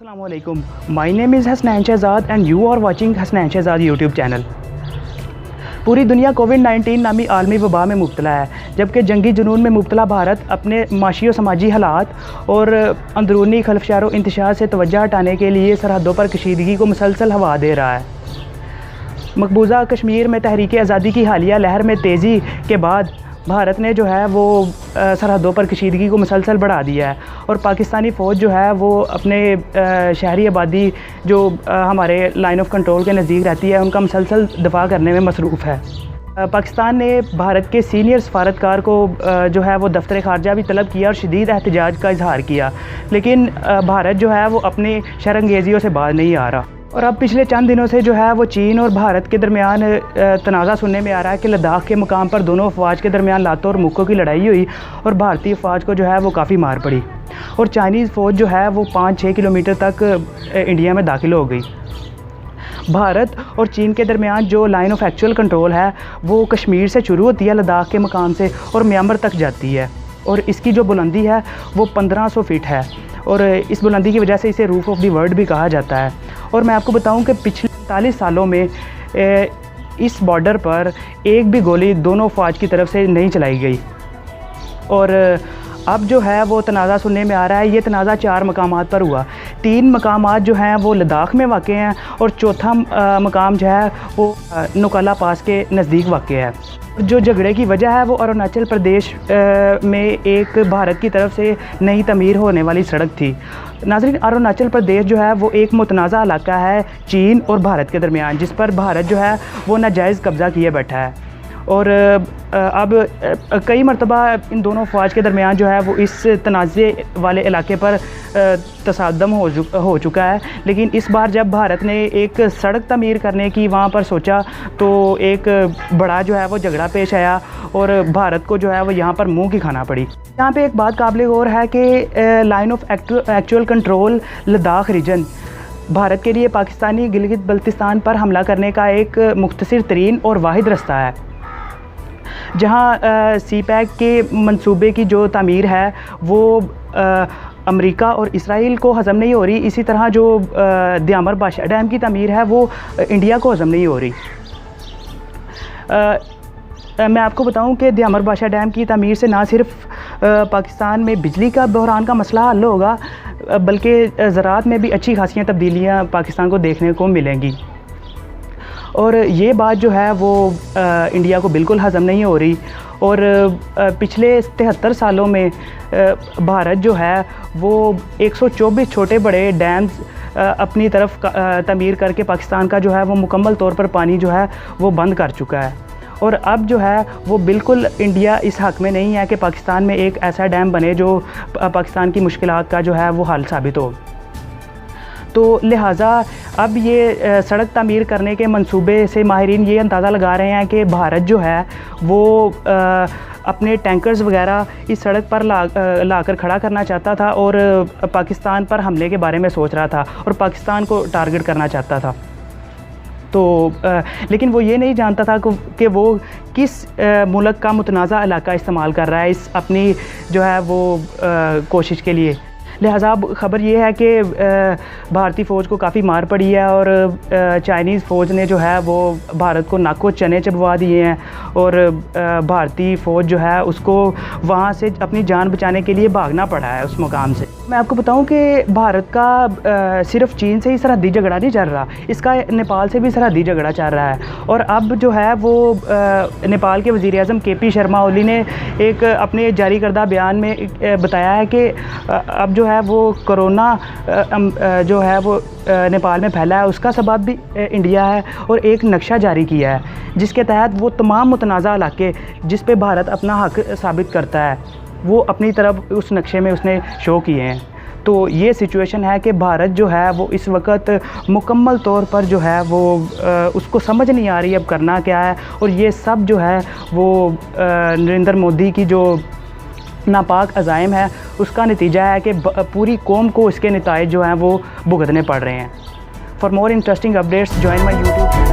Assalamualaikum. My name is Hasnain Shahzad and you are watching Hasnain Shahzad YouTube channel. पूरी दुनिया कोविड-19 नामी आलमी वबा में मुब्तला है, जबकि जंगी जुनून में मुब्तला भारत अपने माशी और समाजी हालात और अंदरूनी खलफशार व इंतशार से तवज्जो हटाने के लिए सरहदों पर कशीदगी को मुसलसल हवा दे रहा है। मकबूजा कश्मीर में तहरीक आज़ादी की हालिया लहर में तेज़ी के बाद भारत ने जो है वो सरहदों पर कशीदगी को मुसलसल बढ़ा दिया है और पाकिस्तानी फ़ौज जो है वो अपने शहरी आबादी जो हमारे लाइन ऑफ कंट्रोल के नज़दीक रहती है उनका मुसलसल दफ़ा करने में मसरूफ़ है। पाकिस्तान ने भारत के सीनियर सफारतकार को जो है वो दफ्तर ख़ारजा भी तलब किया और शदीद एहतजाज का इजहार किया, लेकिन भारत जो है वो अपनी शरंगेज़ियों से बाहर नहीं आ रहा। और अब पिछले चंद दिनों से जो है वो चीन और भारत के दरमियान तनाज़ा सुनने में आ रहा है कि लद्दाख के मुकाम पर दोनों अफवाज के दरमियान लातों और मुक्कों की लड़ाई हुई और भारतीय अफवाज को जो है वो काफ़ी मार पड़ी और चाइनीज़ फ़ौज जो है वो 5-6 किलोमीटर तक इंडिया में दाखिल हो गई। भारत और चीन के दरमियान जो लाइन ऑफ एक्चुअल कंट्रोल है वो कश्मीर से शुरू होती है लद्दाख के मुकाम से और म्यांमार तक जाती है और इसकी जो बुलंदी है वो 1500 फीट है और इस बुलंदी की वजह से इसे रूफ ऑफ द वर्ल्ड भी कहा जाता है। और मैं आपको बताऊं कि पिछले 45 सालों में इस बॉर्डर पर एक भी गोली दोनों फ़ौज की तरफ से नहीं चलाई गई और अब जो है वो तनाज़ा सुनने में आ रहा है। ये तनाज़ा 4 मकामात पर हुआ, 3 मकामात जो हैं वो लद्दाख में वाक़ हैं और चौथा मकाम जो है वो नौकाला पास के नज़दीक वाक़ है। जो झगड़े की वजह है वो अरुणाचल प्रदेश में एक भारत की तरफ से नई तमीर होने वाली सड़क थी। नाज़रीन, अरुणाचल प्रदेश जो है वो एक मुतनाज़ा इलाका है चीन और भारत के दरमियान, जिस पर भारत जो है वो नाजायज़ कब्ज़ा किए बैठा है और अब कई मरतबा इन दोनों फ़ौज के दरमियान जो है वो इस तनाज़े वाले इलाके पर तसादम हो चुका है। लेकिन इस बार जब भारत ने एक सड़क तमीर करने की वहाँ पर सोचा तो एक बड़ा जो है वो झगड़ा पेश आया और भारत को जो है वो यहाँ पर मुँह की खाना पड़ी। यहाँ पे एक बात काबिल गौर है कि line of actual control Ladakh region Bharat के लिए पाकिस्तानी गिलगित बल्तिस्तान पर हमला करने का एक मुख्तसर तरीन और वाहिद रास्ता है, जहाँ सी पैक के मंसूबे की जो तामीर है वो अमेरिका और इसराइल को हज़म नहीं हो रही। इसी तरह जो द्यामर बाशा डैम की तामीर है वो इंडिया को हज़म नहीं हो रही। मैं आपको बताऊं कि द्यामर बाशा डैम की तामीर से ना सिर्फ पाकिस्तान में बिजली का बहरान का मसला हल होगा बल्कि ज़राअत में भी अच्छी खासी तब्दीलियाँ पाकिस्तान को देखने को मिलेंगी और ये बात जो है वो इंडिया को बिल्कुल हज़म नहीं हो रही। और पिछले 73 सालों में भारत जो है वो 124 छोटे बड़े डैम्स अपनी तरफ तमीर करके पाकिस्तान का जो है वो मुकम्मल तौर पर पानी जो है वो बंद कर चुका है और अब जो है वो बिल्कुल इंडिया इस हक़ में नहीं है कि पाकिस्तान में एक ऐसा डैम बने जो पाकिस्तान की मुश्किलात का जो है वो हल साबित हो। तो लिहाजा अब ये सड़क तामीर करने के मंसूबे से माहिरीन ये अंदाज़ा लगा रहे हैं कि भारत जो है वो अपने टैंकर्स वगैरह इस सड़क पर लाकर खड़ा करना चाहता था और पाकिस्तान पर हमले के बारे में सोच रहा था और पाकिस्तान को टारगेट करना चाहता था। तो लेकिन वो ये नहीं जानता था कि वो किस मुल्क का मुतनाज़ा इलाका इस्तेमाल कर रहा है इस अपनी जो है वो कोशिश के लिए। लिहाजा अब ख़बर ये है कि भारतीय फ़ौज को काफ़ी मार पड़ी है और चाइनीज़ फ़ौज ने जो है वो भारत को नाको चने चबवा दिए हैं और भारतीय फ़ौज जो है उसको वहाँ से अपनी जान बचाने के लिए भागना पड़ा है उस मुकाम से। मैं आपको बताऊं कि भारत का सिर्फ चीन से ही सरहदी झगड़ा नहीं चल रहा, इसका नेपाल से भी सरहदी झगड़ा चल रहा है। और अब जो है वो नेपाल के वज़ीर-ए-आज़म KP शर्मा ओली ने एक अपने जारी करदा बयान में बताया है कि अब जो है वो कोरोना जो है वो नेपाल में फैला है उसका सबब भी इंडिया है और एक नक्शा जारी किया है जिसके तहत वो तमाम मुतनाज़ा इलाके जिस पे भारत अपना हक़ साबित करता है वो अपनी तरफ उस नक्शे में उसने शो किए हैं। तो ये सिचुएशन है कि भारत जो है वो इस वक्त मुकम्मल तौर पर जो है वो उसको समझ नहीं आ रही अब करना क्या है और ये सब जो है वो नरेंद्र मोदी की जो नापाक अज़ाइम है उसका नतीजा है कि पूरी कौम को इसके नताइज जो हैं वो भुगतने पड़ रहे हैं। For more interesting updates join my YouTube.